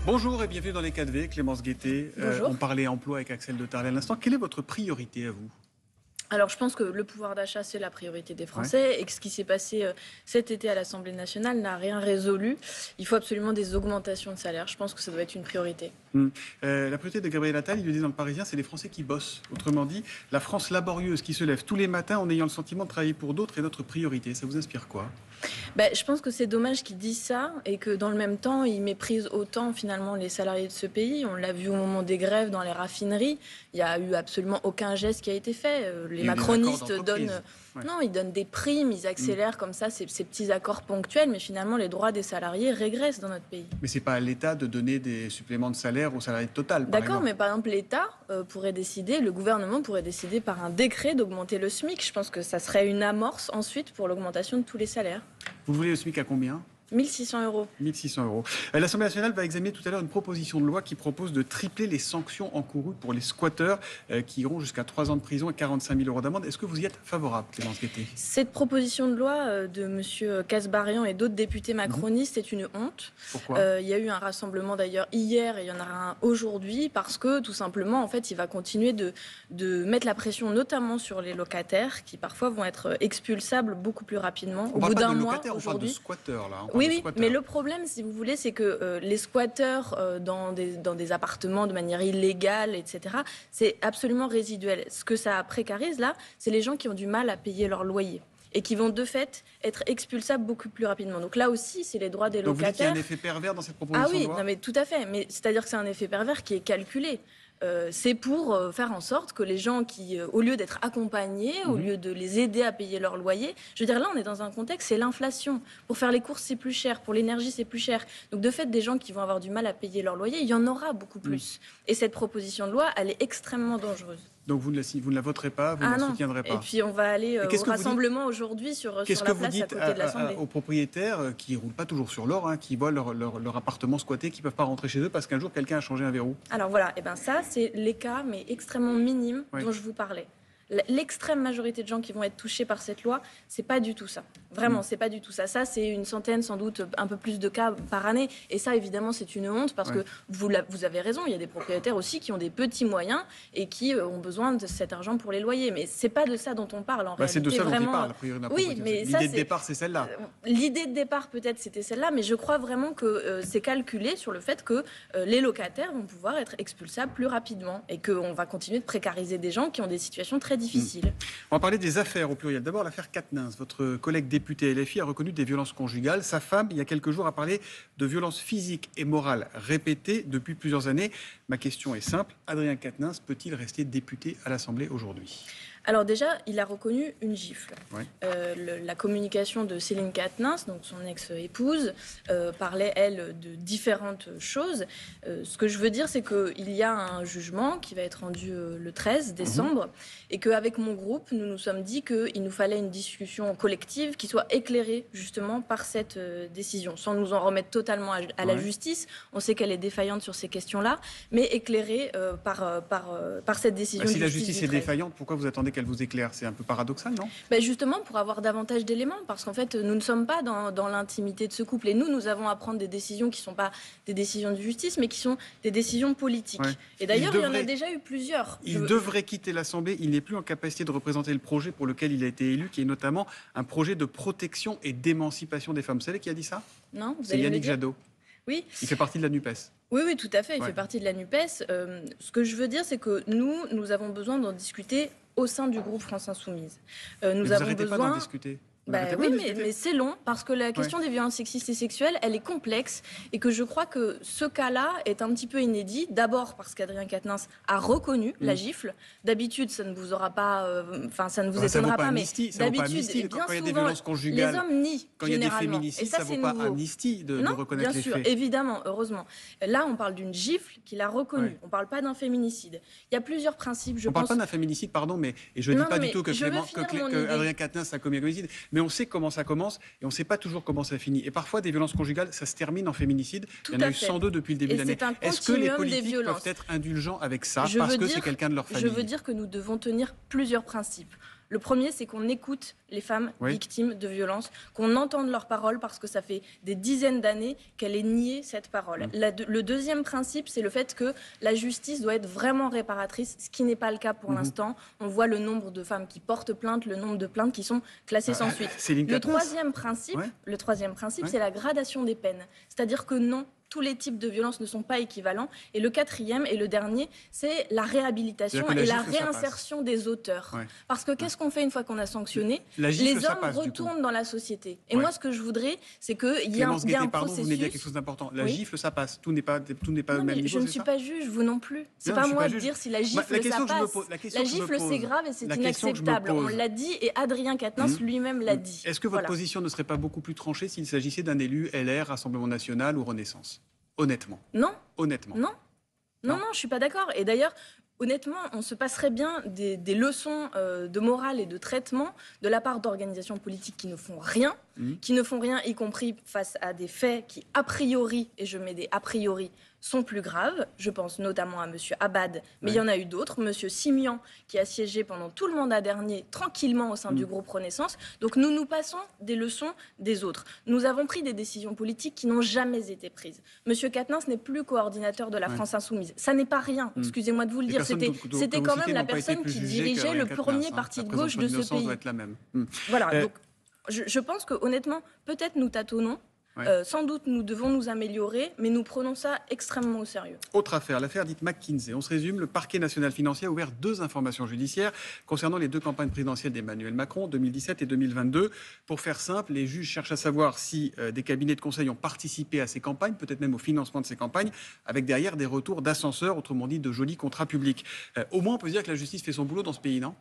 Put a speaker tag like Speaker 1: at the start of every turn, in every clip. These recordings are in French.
Speaker 1: Bonjour et bienvenue dans les 4V, Clémence Guettet.
Speaker 2: Bonjour.
Speaker 1: On parlait emploi avec Axel de Tarlet à l'instant. Quelle est votre priorité à vous?
Speaker 2: Alors, je pense que le pouvoir d'achat, c'est la priorité des
Speaker 1: Ouais.
Speaker 2: Français et que ce qui s'est passé cet été à l'Assemblée nationale n'a rien résolu. Il faut absolument des augmentations de salaire. Je pense que ça doit être une priorité.
Speaker 1: La priorité de Gabriel Attal, il le dit dans le Parisien, c'est les Français qui bossent. Autrement dit, la France laborieuse qui se lève tous les matins en ayant le sentiment de travailler pour d'autres est notre priorité. Ça vous inspire quoi?
Speaker 2: Je pense que c'est dommage qu'ils disent ça et que dans le même temps, ils méprisent autant finalement les salariés de ce pays. On l'a vu au moment des grèves dans les raffineries. Il n'y a eu absolument aucun geste qui a été fait. Les macronistes donnent...
Speaker 1: Ouais.
Speaker 2: Non, ils donnent des primes, ils accélèrent comme ça ces petits accords ponctuels, mais finalement les droits des salariés régressent dans notre pays.
Speaker 1: Mais c'est pas à l'État de donner des suppléments de salaire aux salariés de Total, par
Speaker 2: D'accord,
Speaker 1: exemple.
Speaker 2: mais par exemple l'État pourrait décider, le gouvernement pourrait décider par un décret d'augmenter le SMIC. Je pense que ça serait une amorce ensuite pour l'augmentation de tous les salaires.
Speaker 1: Vous voulez le SMIC à combien?
Speaker 2: 1 600 €.
Speaker 1: 1 600 €. L'Assemblée nationale va examiner tout à l'heure une proposition de loi qui propose de tripler les sanctions encourues pour les squatteurs qui iront jusqu'à 3 ans de prison et 45 000 € d'amende. Est-ce que vous y êtes favorable, Clémence Guettet?
Speaker 2: Cette proposition de loi de M. Kasbarian et d'autres députés macronistes est une honte.
Speaker 1: Pourquoi?
Speaker 2: Il y a eu un rassemblement d'ailleurs hier et il y en aura un aujourd'hui parce que tout simplement, en fait, il va continuer de mettre la pression notamment sur les locataires qui parfois vont être expulsables beaucoup plus rapidement.
Speaker 1: On
Speaker 2: Au
Speaker 1: parle
Speaker 2: bout
Speaker 1: pas
Speaker 2: d'un
Speaker 1: de
Speaker 2: mois
Speaker 1: locataires, on parle de
Speaker 2: aujourd'hui.
Speaker 1: squatteurs, là.
Speaker 2: Oui, mais le problème, si vous voulez, c'est que les squatteurs dans des appartements de manière illégale, etc., c'est absolument résiduel. Ce que ça précarise, là, c'est les gens qui ont du mal à payer leur loyer et qui vont de fait être expulsables beaucoup plus rapidement. Donc là aussi, c'est les droits des
Speaker 1: Donc vous dites qu'il y a
Speaker 2: locataires.
Speaker 1: un effet pervers dans cette proposition
Speaker 2: Ah oui,
Speaker 1: de loi?
Speaker 2: non, mais tout à fait. Mais c'est-à-dire que c'est un effet pervers qui est calculé. C'est pour faire en sorte que les gens qui, au lieu d'être accompagnés, au lieu de les aider à payer leur loyer, je veux dire, là, on est dans un contexte, c'est l'inflation. Pour faire les courses, c'est plus cher. Pour l'énergie, c'est plus cher. Donc, de fait, des gens qui vont avoir du mal à payer leur loyer, il y en aura beaucoup plus. Et cette proposition de loi, elle est extrêmement dangereuse.
Speaker 1: Donc vous ne la voterez pas, vous ne la soutiendrez pas?
Speaker 2: Et puis, on va aller
Speaker 1: qu'est-ce
Speaker 2: au
Speaker 1: que vous
Speaker 2: rassemblement aujourd'hui sur la
Speaker 1: Qu'est-ce que vous
Speaker 2: place à
Speaker 1: dites
Speaker 2: côté de l'Assemblée.
Speaker 1: aux propriétaires qui ne roulent pas toujours sur l'or, qui voient leur appartement squatté, qui ne peuvent pas rentrer chez eux parce qu'un jour quelqu'un a changé un verrou?
Speaker 2: Alors voilà, et ben ça, c'est les cas, mais extrêmement minimes, dont je vous parlais. L'extrême majorité de gens qui vont être touchés par cette loi, c'est pas du tout ça. Vraiment, c'est pas du tout ça. Ça, c'est une centaine, sans doute, un peu plus de cas par année. Et ça, évidemment, c'est une honte parce que vous avez raison. Il y a des propriétaires aussi qui ont des petits moyens et qui ont besoin de cet argent pour les loyers. Mais c'est pas de ça dont on parle en réalité.
Speaker 1: C'est de ça
Speaker 2: vraiment...
Speaker 1: dont il parle, a priori,
Speaker 2: Oui, mais
Speaker 1: l'idée de départ, c'est celle-là.
Speaker 2: L'idée de départ, peut-être, c'était celle-là, mais je crois vraiment que c'est calculé sur le fait que les locataires vont pouvoir être expulsables plus rapidement et qu'on va continuer de précariser des gens qui ont des situations très difficiles.
Speaker 1: On va parler des affaires au pluriel. D'abord, l'affaire Quatennens. Votre collègue député LFI a reconnu des violences conjugales. Sa femme, il y a quelques jours, a parlé de violences physiques et morales répétées depuis plusieurs années. Ma question est simple. Adrien Quatennens peut-il rester député à l'Assemblée aujourd'hui?
Speaker 2: Alors déjà, il a reconnu une gifle.
Speaker 1: Ouais.
Speaker 2: La communication de Céline Quatennens, donc son ex-épouse, parlait, elle, de différentes choses. Ce que je veux dire, c'est qu'il y a un jugement qui va être rendu le 13 décembre et qu'avec mon groupe, nous nous sommes dit qu'il nous fallait une discussion collective qui soit éclairée justement par cette décision, sans nous en remettre totalement à la justice. On sait qu'elle est défaillante sur ces questions-là, mais éclairée par cette décision.
Speaker 1: Si la justice est défaillante, pourquoi vous attendez qu'elle vous éclaire? C'est un peu paradoxal, non?
Speaker 2: Justement, pour avoir davantage d'éléments, parce qu'en fait, nous ne sommes pas dans l'intimité de ce couple. Et nous avons à prendre des décisions qui ne sont pas des décisions de justice, mais qui sont des décisions politiques. Ouais. Et d'ailleurs, il y en a déjà eu plusieurs.
Speaker 1: Il devrait quitter l'Assemblée. Il n'est plus en capacité de représenter le projet pour lequel il a été élu, qui est notamment un projet de protection et d'émancipation des femmes. Vous savez qui a dit ça?
Speaker 2: Non,
Speaker 1: c'est Yannick Jadot.
Speaker 2: Oui.
Speaker 1: Il fait partie de la NUPES.
Speaker 2: Oui, tout à fait. Il fait partie de la NUPES. Ce que je veux dire, c'est que nous avons besoin d'en discuter au sein du groupe France Insoumise.
Speaker 1: Vous n'arrêtez pas d'en discuter.
Speaker 2: Oui, mais c'est long, parce que la question des violences sexistes et sexuelles, elle est complexe, et que je crois que ce cas-là est un petit peu inédit. D'abord parce qu'Adrien Quatennens a reconnu la gifle. D'habitude, ça ne vous aura pas, ça ne vous étonnera pas, mais d'habitude, bien souvent, les hommes nient.
Speaker 1: Quand il y a des féminicides, ça ne vaut pas amnistie de reconnaître les faits.
Speaker 2: Bien sûr, évidemment, heureusement. Là, on parle d'une gifle qu'il a reconnue. On ne parle pas d'un féminicide. Il y a plusieurs principes, je pense.
Speaker 1: On ne parle pas d'un féminicide, pardon, mais je ne dis pas du tout que Adrien Quatennens a commis un féminicide, mais on sait comment ça commence et on ne sait pas toujours comment ça finit. Et parfois, des violences conjugales, ça se termine en féminicide. Il y en a eu 102 depuis le début de l'année. Est-ce que les politiques peuvent être indulgents avec ça parce que c'est quelqu'un de leur famille?
Speaker 2: Je veux dire que nous devons tenir plusieurs principes. Le premier, c'est qu'on écoute les femmes victimes de violences, qu'on entende leurs paroles parce que ça fait des dizaines d'années qu'elle est niée cette parole. Le deuxième principe, c'est le fait que la justice doit être vraiment réparatrice, ce qui n'est pas le cas pour l'instant. On voit le nombre de femmes qui portent plainte, le nombre de plaintes qui sont classées sans suite. Le troisième principe, c'est la gradation des peines. C'est-à-dire que non, tous les types de violences ne sont pas équivalents. Et le quatrième et le dernier, c'est la réhabilitation et la réinsertion des auteurs. Parce que qu'est-ce qu'on fait une fois qu'on a sanctionné? Les hommes retournent dans la société. Et moi, ce que je voudrais, c'est qu'il y ait un processus...
Speaker 1: Vous venez de dire quelque chose d'important. La gifle, ça passe. Tout n'est pas au même niveau.
Speaker 2: Je ne suis pas juge, vous non plus. C'est pas moi de dire si la gifle, ça passe. La gifle, c'est grave et c'est inacceptable. On l'a dit et Adrien Quatennens lui-même l'a dit.
Speaker 1: Est-ce que votre position ne serait pas beaucoup plus tranchée s'il s'agissait d'un élu LR, Rassemblement National ou Renaissance? Honnêtement.
Speaker 2: Non.
Speaker 1: Honnêtement.
Speaker 2: Non, je ne suis pas d'accord. Et d'ailleurs, honnêtement, on se passerait bien des leçons de morale et de traitement de la part d'organisations politiques qui ne font rien, y compris face à des faits qui, a priori, et je mets des a priori, sont plus graves. Je pense notamment à M. Abad, mais il y en a eu d'autres. M. Simian, qui a siégé pendant tout le mandat dernier, tranquillement au sein du groupe Renaissance. Donc nous passons des leçons des autres. Nous avons pris des décisions politiques qui n'ont jamais été prises. M. Quatennens n'est plus coordinateur de la France Insoumise. Ça n'est pas rien, excusez-moi de vous le dire. C'était quand même la personne qui dirigeait le premier parti de gauche de ce pays. Voilà, donc je pense que honnêtement, peut-être nous tâtonnons. Sans doute, nous devons nous améliorer, mais nous prenons ça extrêmement au sérieux.
Speaker 1: Autre affaire, l'affaire dite McKinsey. On se résume, le parquet national financier a ouvert 2 informations judiciaires concernant les 2 campagnes présidentielles d'Emmanuel Macron, 2017 et 2022. Pour faire simple, les juges cherchent à savoir si des cabinets de conseil ont participé à ces campagnes, peut-être même au financement de ces campagnes, avec derrière des retours d'ascenseurs, autrement dit de jolis contrats publics. Au moins, on peut se dire que la justice fait son boulot dans ce pays, non ?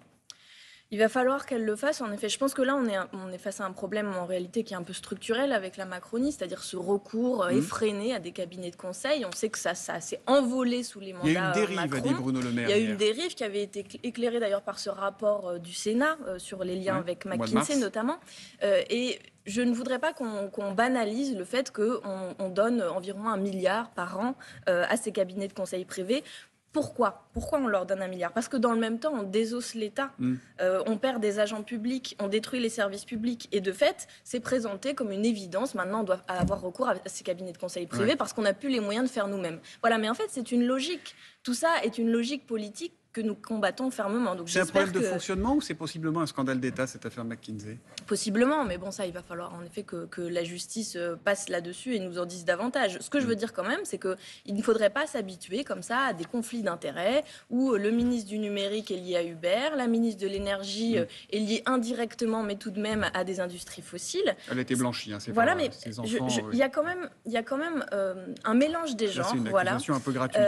Speaker 2: Il va falloir qu'elle le fasse. En effet, je pense que là, on est face à un problème en réalité qui est un peu structurel avec la Macronie, c'est-à-dire ce recours effréné à des cabinets de conseil. On sait que ça s'est envolé sous les mandats Macron. Il y a une dérive, a dit Bruno Le Maire. Il y a une dérive qui avait été éclairée d'ailleurs par ce rapport du Sénat sur les liens avec McKinsey notamment. Et je ne voudrais pas qu'on banalise le fait qu'on donne environ 1 milliard par an à ces cabinets de conseil privés. Pourquoi on leur donne 1 milliard? Parce que dans le même temps, on désosse l'État, on perd des agents publics, on détruit les services publics. Et de fait, c'est présenté comme une évidence. Maintenant, on doit avoir recours à ces cabinets de conseil privés parce qu'on n'a plus les moyens de faire nous-mêmes. Voilà, mais en fait, c'est une logique. Tout ça est une logique politique que nous combattons fermement.
Speaker 1: C'est un problème de fonctionnement ou c'est possiblement un scandale d'État, cette affaire McKinsey?
Speaker 2: Possiblement, mais bon, ça, il va falloir en effet que la justice passe là-dessus et nous en dise davantage. Ce que je veux dire quand même, c'est qu'il ne faudrait pas s'habituer comme ça à des conflits d'intérêts où le ministre du numérique est lié à Uber, la ministre de l'énergie est liée indirectement, mais tout de même à des industries fossiles.
Speaker 1: Elle a été blanchie, hein, c'est
Speaker 2: voilà,
Speaker 1: pas
Speaker 2: mais
Speaker 1: ses enfants.
Speaker 2: Il y a quand même un mélange des genres.
Speaker 1: C'est une accusation un peu gratuite.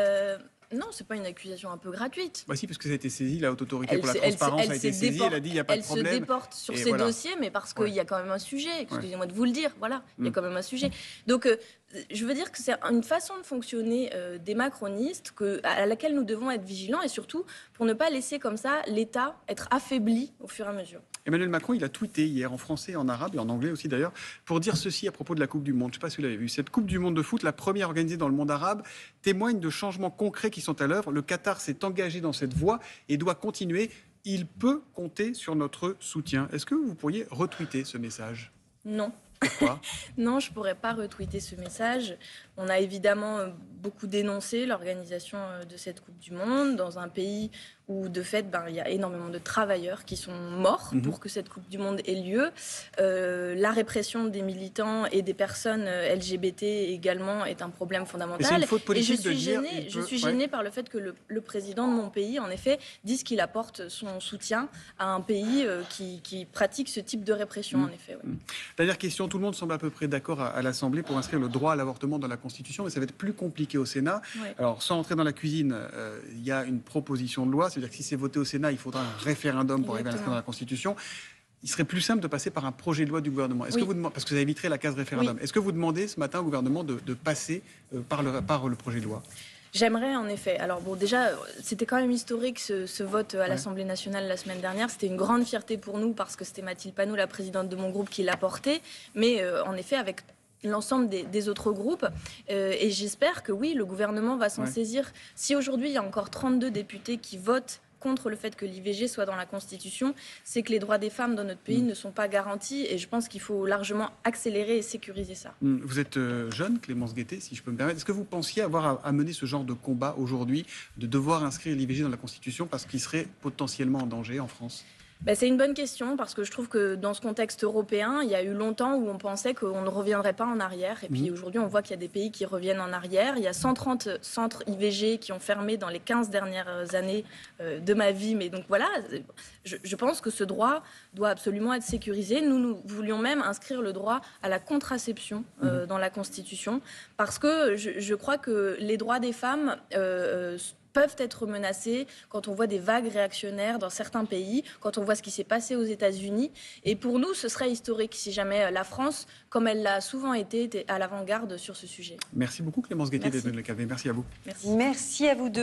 Speaker 2: Non, c'est pas une accusation un peu gratuite.
Speaker 1: Bah si, parce que ça a été saisi, la Haute Autorité pour la Transparence a été saisie, elle a dit il n'y a pas de problème.
Speaker 2: Elle se déporte sur ces dossiers, mais parce qu'il y a quand même un sujet, excusez-moi de vous le dire, voilà, il y a quand même un sujet. Donc, je veux dire que c'est une façon de fonctionner des macronistes à laquelle nous devons être vigilants et surtout pour ne pas laisser comme ça l'État être affaibli au fur et à mesure.
Speaker 1: Emmanuel Macron, il a tweeté hier en français, en arabe et en anglais aussi d'ailleurs, pour dire ceci à propos de la Coupe du Monde. Je ne sais pas si vous l'avez vu. Cette Coupe du Monde de foot, la première organisée dans le monde arabe, témoigne de changements concrets qui sont à l'œuvre. Le Qatar s'est engagé dans cette voie et doit continuer. Il peut compter sur notre soutien. Est-ce que vous pourriez retweeter ce message?
Speaker 2: Non.
Speaker 1: Pourquoi?
Speaker 2: Non, je ne pourrais pas retweeter ce message. On a évidemment beaucoup dénoncé l'organisation de cette Coupe du Monde dans un pays où, de fait, il y a énormément de travailleurs qui sont morts pour que cette Coupe du Monde ait lieu. La répression des militants et des personnes LGBT également est un problème fondamental.
Speaker 1: C'est une faute politique
Speaker 2: je suis gênée par le fait que le président de mon pays, en effet, dise qu'il apporte son soutien à un pays qui pratique ce type de répression, en effet.
Speaker 1: Dernière question, tout le monde semble à peu près d'accord à l'Assemblée pour inscrire le droit à l'avortement dans la Constitution, mais ça va être plus compliqué au Sénat. Alors, sans entrer dans la cuisine, il y a une proposition de loi, c'est-à-dire que si c'est voté au Sénat, il faudra un référendum pour arriver à l'inscrire dans la Constitution. Il serait plus simple de passer par un projet de loi du gouvernement. Est-ce que vous demandez, parce que ça éviterait la case référendum, est-ce que vous demandez ce matin au gouvernement de passer par le projet de loi?
Speaker 2: J'aimerais en effet. Alors bon, déjà, c'était quand même historique ce vote à l'Assemblée nationale la semaine dernière. C'était une grande fierté pour nous parce que c'était Mathilde Panot, la présidente de mon groupe, qui l'a porté. Mais en effet, avec l'ensemble des autres groupes. Et j'espère que oui, le gouvernement va s'en saisir. Si aujourd'hui, il y a encore 32 députés qui votent contre le fait que l'IVG soit dans la Constitution, c'est que les droits des femmes dans notre pays ne sont pas garantis et je pense qu'il faut largement accélérer et sécuriser ça.
Speaker 1: Vous êtes jeune, Clémence Guettet, si je peux me permettre. Est-ce que vous pensiez avoir à mener ce genre de combat aujourd'hui, de devoir inscrire l'IVG dans la Constitution parce qu'il serait potentiellement en danger en France ?
Speaker 2: C'est une bonne question parce que je trouve que dans ce contexte européen, il y a eu longtemps où on pensait qu'on ne reviendrait pas en arrière. Et puis aujourd'hui, on voit qu'il y a des pays qui reviennent en arrière. Il y a 130 centres IVG qui ont fermé dans les 15 dernières années de ma vie. Mais donc voilà, je pense que ce droit doit absolument être sécurisé. Nous voulions même inscrire le droit à la contraception dans la Constitution parce que je crois que les droits des femmes peuvent être menacés quand on voit des vagues réactionnaires dans certains pays, quand on voit ce qui s'est passé aux États-Unis. Et pour nous, ce serait historique si jamais la France, comme elle l'a souvent été, était à l'avant-garde sur ce sujet.
Speaker 1: Merci beaucoup Clémence Guettet d'être venue le Calvé. Merci à vous.
Speaker 3: Merci à vous deux.